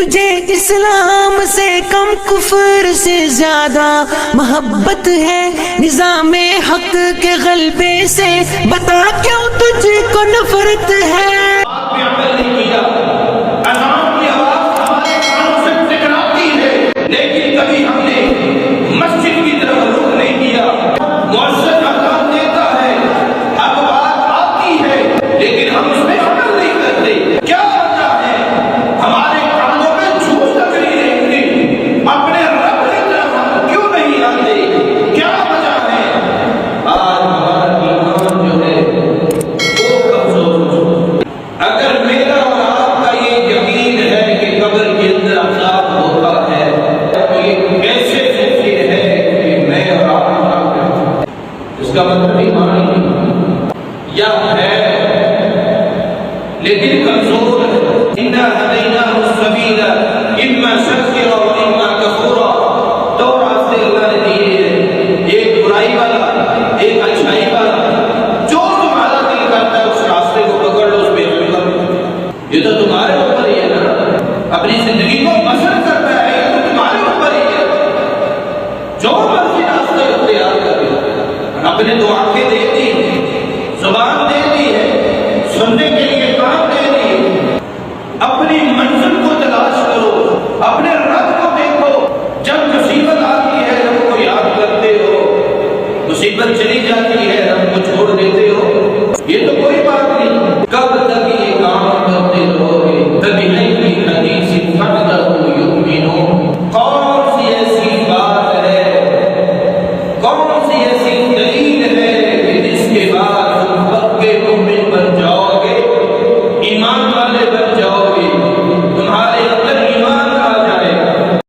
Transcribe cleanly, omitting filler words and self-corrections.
تجھے اسلام سے کم کفر سے زیادہ محبت ہے نظام حق کے غلبے سے، بتا کیوں تجھ کو نفرت ہے؟ لیکن کبھی ہم نے مسجد کی طرف رخ نہیں کیا۔ مؤذن اذان دیتا ہے، اب بات آتی ہے لیکن ہم اس میں عمل نہیں کرتے۔ کیا وجہ ہے؟ ہمارے کانوں میں جھوٹ تک نہیں رہتی، اپنے رب کی طرف ہم کیوں نہیں آتے؟ کیا وجہ ہے؟ آج ہمارا ایمان جو ہے وہ کمزور ہے۔ اگر میرا اور آپ کا یہ یقین ہے کہ قبر کے اندر عذاب ہوتا ہے، کیسے ممکن ہے کہ میں اور آپ اس کا مطلب ایمان نہیں یا ہے لیکن کمزور ہے۔ اِنَّا هَدَيْنَاهُ السَّبِيلَ إِمَّا شَاكِرًا وَإِمَّا كَفُورًا۔ دو راستے اللہ نے دیے ہیں، ایک برائی والا ایک اچھائی والا۔ جو تمہارا دل کرتا ہے اس راستے کو پکڑ لو، اس پہ عمل کرو۔ یہ تو تمہارے اوپر ہی ہے نا، اپنی زندگی کو بسر کرتا ہے، یہ تو تمہارے اوپر ہی ہے۔ جو مرضی راستہ اختیار کرے، اپنے دعا